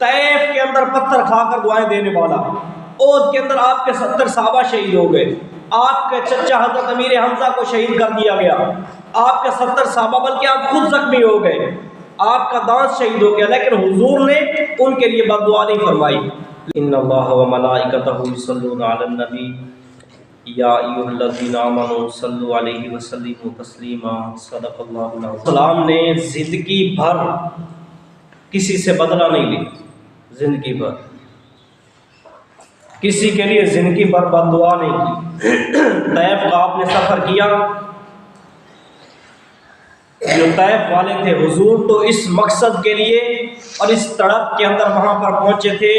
Taif के अंदर पत्थर खाकर दुआएं देने वाला, ओद के अंदर आपके 70 सहाबा शहीद हो गए, आपके चचा हजरत अमीर हमजा को शहीद कर दिया गया, आपके 70 सहाबा बल्कि आप खुद जख्मी हो गए, आपका दांत शहीद हो गया, लेकिन हुजूर ने उनके लिए बद्दुआ नहीं फरमाई। इन्नल्लाह व मलाइकतहु युसल्लूना अलन नबी या अय्युहल्लज़ीना आमनू सल्लु अलैहि व सल्लिमू तस्लीमा। सदक़ल्लाहुल अज़ीम। सलाम ने जिंदगी भर किसी से बदला नहीं ली, जिंदगी भर किसी के लिए जिंदगी भर बद्दुआ नहीं की। तैफ का आपने सफ़र किया, जो तैफ वाले थे हुजूर तो इस मकसद के लिए और इस तड़प के अंदर वहाँ पर पहुँचे थे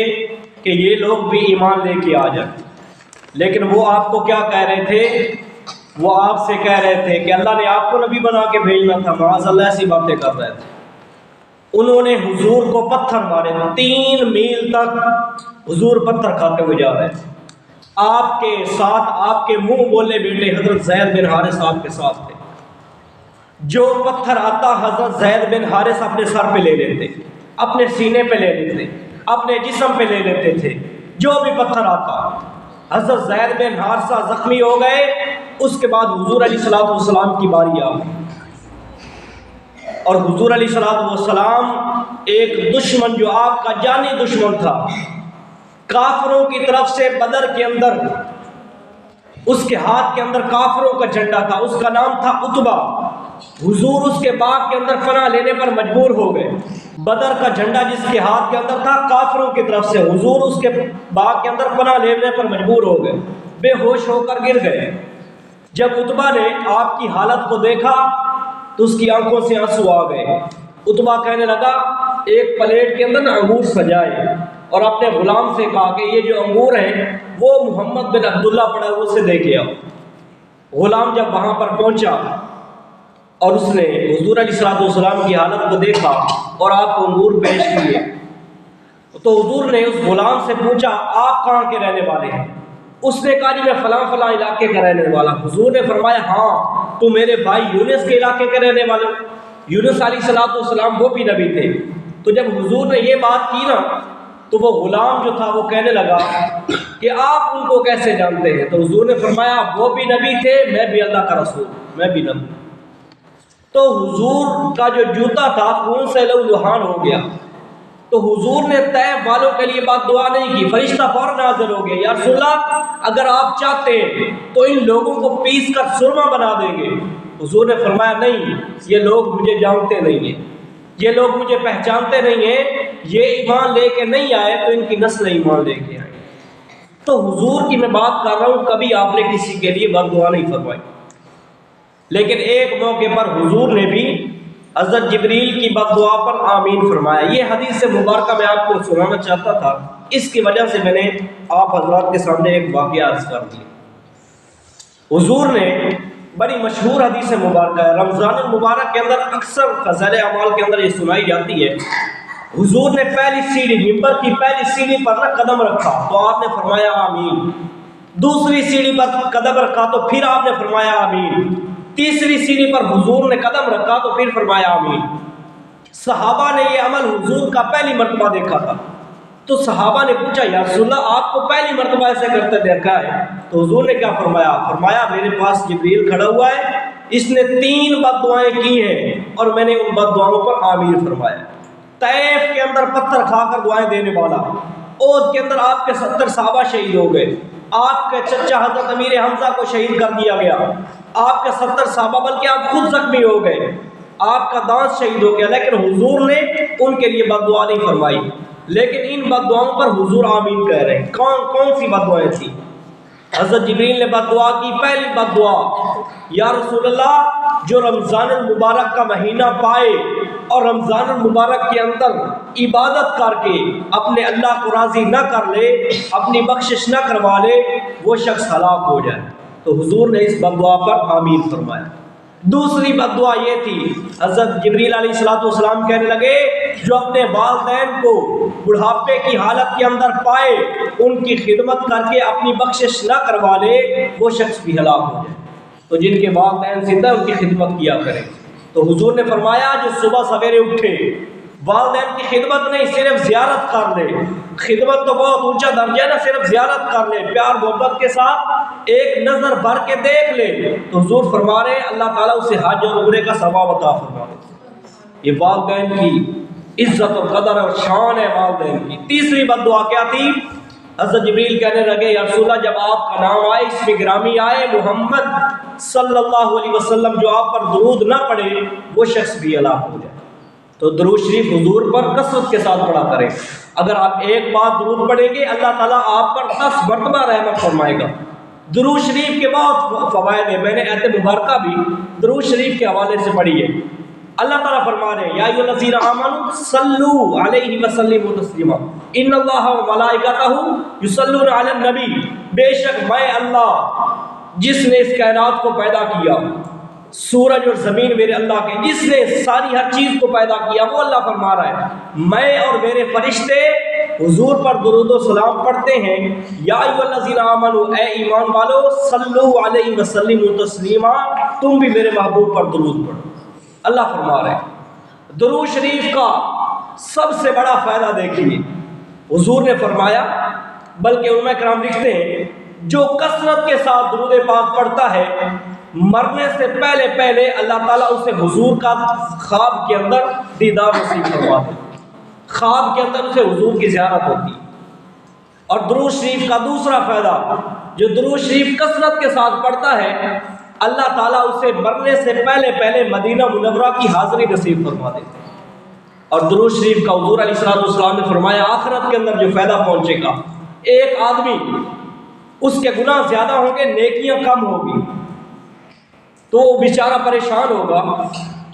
कि ये लोग भी ईमान लेके आ जाए, लेकिन वो आपको क्या कह रहे थे, वो आपसे कह रहे थे कि अल्लाह ने आपको नबी बना के भेजना था, माज़अल्लाह ऐसी बातें कर रहे थे। उन्होंने हुजूर को पत्थर मारे, 3 मील तक हुजूर पत्थर खाते हुए जा रहे थे। आपके साथ आपके मुंह बोले बेटे हजरत ज़ैद बिन हारिस आपके साथ थे। जो पत्थर आता हजरत ज़ैद बिन हारिस अपने सर पे ले लेते, अपने सीने पे ले लेते, अपने जिस्म पे ले लेते थे। जो भी पत्थर आता, हजरत ज़ैद बिन हारिसा जख्मी हो गए। उसके बाद हुजूर अलैहिस्सलातु वस्सलाम की बारी आ गई और हुजूर अलैहिस्सलातु वस्सलाम एक दुश्मन जो आपका जानी दुश्मन था, काफिरों की तरफ से बदर के अंदर, उसके हाथ के अंदर काफिरों का झंडा था, उसका नाम था उतबा। हुजूर उसके बाग के अंदर पनाह लेने पर मजबूर हो गए। बदर का झंडा जिसके हाथ के अंदर था काफिरों की तरफ से, हुजूर उसके बाग के अंदर पनाह लेने पर मजबूर हो गए, बेहोश होकर गिर गए। जब उतबा ने आपकी हालत को देखा तो उसकी आंखों से आंसू आ गए। उतबा कहने लगा, एक प्लेट के अंदर अंगूर सजाए और अपने गुलाम से कहा कि ये जो अंगूर हैं वो मोहम्मद बिन अब्दुल्ला पड़ा है, उससे दे के आओ। गुलाम जब वहाँ पर पहुँचा और उसने हुजूर अलैहिस्सलातु वस्सलाम की हालत को देखा और आपको अंगूर पेश किए, तो हुजूर ने उस गुलाम से पूछा, आप कहाँ के रहने वाले हैं? उसने कहा, जी मैं फलां इलाके का रहने वाला। हुजूर ने फरमाया, हाँ तो मेरे भाई यूनुस के इलाके के रहने वाले। यूनुस अलैहिस्सलातु वस्सलाम वो भी नबी थे। तो जब हुजूर ने ये बात की ना, तो वो गुलाम जो था वो कहने लगा कि आप उनको कैसे जानते हैं? तो हुजूर ने फरमाया, वो भी नबी थे, मैं भी अल्लाह का रसूल, मैं भी नबी। तो हुजूर का जो जूता था खून से लहूलुहान हो गया। तो हुजूर ने तैफ वालों के लिए बात दुआ नहीं की, फरिश्ता फौरन नाज़िल हो गया, या रसूलल्लाह अगर आप चाहते हैं तो इन लोगों को पीस कर सुरमा बना देंगे। हुजूर ने फरमाया, नहीं, ये लोग मुझे जानते नहीं हैं, ये लोग मुझे पहचानते नहीं हैं, ये ईमान लेके नहीं आए तो इनकी नस्ल ईमान लेके आए। तो हुजूर की मैं बात कर रहा हूँ, कभी आपने किसी के लिए बद्दुआ नहीं फरमाई, लेकिन एक मौके पर हुजूर ने भी हज़रत जिब्रील की बद्दुआ पर आमीन फरमाया। ये हदीस से मुबारक मैं आपको सुनाना चाहता था, इसकी वजह से मैंने आप हज़रात के सामने एक वाक़या अर्ज़ कर दिया। हुजूर ने बड़ी मशहूर हदीस मुबारक है, रमज़ान मुबारक के अंदर अक्सर फ़ज़ाइल अमाल के अंदर ये सुनाई जाती है। हुजूर ने पहली सीढ़ी, मिंबर की पहली सीढ़ी पर ना कदम रखा तो आपने फरमाया आमीन। दूसरी सीढ़ी पर कदम रखा तो फिर आपने फरमाया आमीन। तीसरी सीढ़ी पर हुजूर ने कदम रखा तो फिर फरमाया आमीन। सहाबा ने ये अमल हुजूर का पहली मर्तबा देखा था, तो सहाबा ने पूछा, या रसूलल्लाह आपको पहली मर्तबा ऐसे करते देखा है? तो हुजूर ने क्या फरमाया? फरमाया, मेरे पास जिब्रील खड़ा हुआ है, इसने 3 बद्दुआएं की हैं और मैंने उन बद्दुआओं पर आमीन फरमाया। तैफ के अंदर पत्थर खाकर दुआएं देने वाला, ओद के अंदर आपके 70 सहाबा शहीद हो गए, आपके चचा हजरत अमीर हमजा को शहीद कर दिया गया, आपके 70 सहाबा बल्कि आप खुद जख्मी हो गए, आपका दांत शहीद हो गया, लेकिन हुजूर ने उनके लिए बद्दुआ नहीं फरमाई। लेकिन इन बद्दुआओं पर हुजूर आमीन कह रहे हैं। कौन कौन सी बद्दुआएं थी? हज़रत जिब्रील ने बद्दुआ की, पहली बद्दुआ, या रसूलल्लाह जो रमज़ान मुबारक का महीना पाए और रमज़ान मुबारक के अंदर इबादत करके अपने अल्लाह को राज़ी न कर ले, अपनी बख्शिश न करवा ले, वो शख्स हलाक हो जाए। तो हुजूर ने इस बद्दुआ पर आमीन फरमाया। दूसरी बद्दुआ ये थी, हज़रत जिब्रील अलैहिस्सलातु वस्सलाम कहने लगे, जो अपने वालिदैन को बुढ़ापे की हालत के अंदर पाए, उनकी खिदमत करके अपनी बख्शिश न करवा ले, वो शख्स भी हलाक हो जाए। तो जिनके वालिदैन जिंदा उनकी खिदमत किया करें। तो हुजूर ने फरमाया, जो सुबह सवेरे उठे वालिदैन की खिदमत नहीं, सिर्फ ज़ियारत कर ले। खिदमत तो बहुत ऊंचा दर्जा है ना, सिर्फ ज़ियारत कर ले, प्यार मोहब्बत के साथ एक नज़र भर के देख ले, तो हुजूर फरमा रहे अल्लाह ताला उसे हज और उम्रे का सवाब अता फरमा देते। ये वालिदैन की इज्जत और कदर और शान है वालिदैन की। तीसरी बद्दुआ क्या थी? हज़रत जिब्रील कहने लगे या रसूल अल्लाह, जब आपका नाम आए, इसमें गिरामी आए मोहम्मद सल्लल्लाहु अलैहि वसल्लम, जो आप पर दुरूद ना पढ़े वो शख्स भी हलाक हो जाए। तो दुरूद शरीफ हुजूर पर कसरत के साथ पढ़ा करें। अगर आप एक बार दुरूद पढ़ेंगे अल्लाह ताला आप पर 10 मरतबा रहमत फरमाएगा। दुरूद शरीफ के बहुत फ़वाइद है, मैंने आयत मुबारका भी दुरूद शरीफ के हवाले से पढ़ी है। अल्लाह ताला फरमा रहे हैं या अय्युहल्लज़ीना आमनू सल्लू अलैहि व सल्लिमू तस्लीमा इन्नल्लाहा व मलाइकतहू युसल्लूना अलन नबी, बेशक मैं अल्लाह जिसने इस कायनात को पैदा किया, सूरज और ज़मीन मेरे अल्लाह के, जिसने सारी हर चीज़ को पैदा किया वो अल्लाह फरमा रहा है, मैं और मेरे फरिश्ते हुजूर पर दुरूद और सलाम पढ़ते हैं। या अय्युहल्लज़ीना आमनू, ए ईमान वालो, सल्लू अलैहि व सल्लिमू तस्लीमा, तुम भी मेरे महबूब पर दुरूद पढ़ो। अल्लाह फरमा रहे हैं दुरूद शरीफ का सबसे बड़ा फ़ायदा देखिए, हुजूर ने फरमाया, बल्कि उलमा किराम लिखते हैं जो कसरत के साथ दुरूद पाक पढ़ता है, मरने से पहले पहले अल्लाह ताला उसे हुजूर का ख्वाब के अंदर दीदार नसीब करवा दे। ख्वाब के अंदर उसे हुजूर की ज़ियारत होती है। और दुरूद शरीफ का दूसरा फ़ायदा, जो दुरूद शरीफ कसरत के साथ पढ़ता है, अल्लाह ताला उसे मरने से पहले पहले मदीना मुनव्वरा की हाज़िरी नसीब फरमा देते हैं। और दुरूद शरीफ का हुजूर अलैहिस्सलाम ने फरमाया आखिरत के अंदर जो फ़ायदा पहुँचेगा, एक आदमी उसके गुनाह ज़्यादा होंगे, नेकियां कम होगी, तो वो बेचारा परेशान होगा।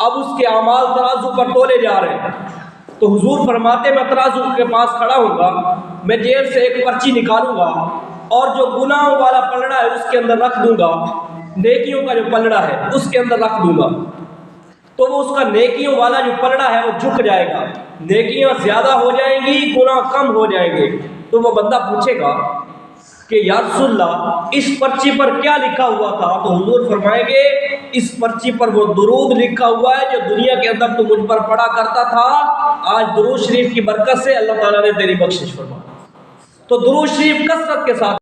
अब उसके अमाल तराजू पर तोले जा रहे हैं, तो हुजूर फरमाते मैं तराजू के पास खड़ा होऊंगा, मैं जेब से एक पर्ची निकालूंगा और जो गुनाहों वाला पलड़ा है उसके अंदर रख दूंगा, नेकियों का जो पलड़ा है उसके अंदर रख दूंगा, तो वो उसका नेकियों वाला जो पलड़ा है वो झुक जाएगा, नेकियां ज़्यादा हो जाएंगी, गुनाह कम हो जाएंगे। तो वो बंदा पूछेगा कि या रसूलल्लाह इस पर्ची पर क्या लिखा हुआ था? तो हुजूर फरमाएंगे इस पर्ची पर वो दुरूद लिखा हुआ है जो दुनिया के अंदर तू मुझ पर पढ़ा करता था, आज दुरूद शरीफ की बरकत से अल्लाह ताला ने तेरी बख्शिश फरमा। तो दुरूद शरीफ कसरत के साथ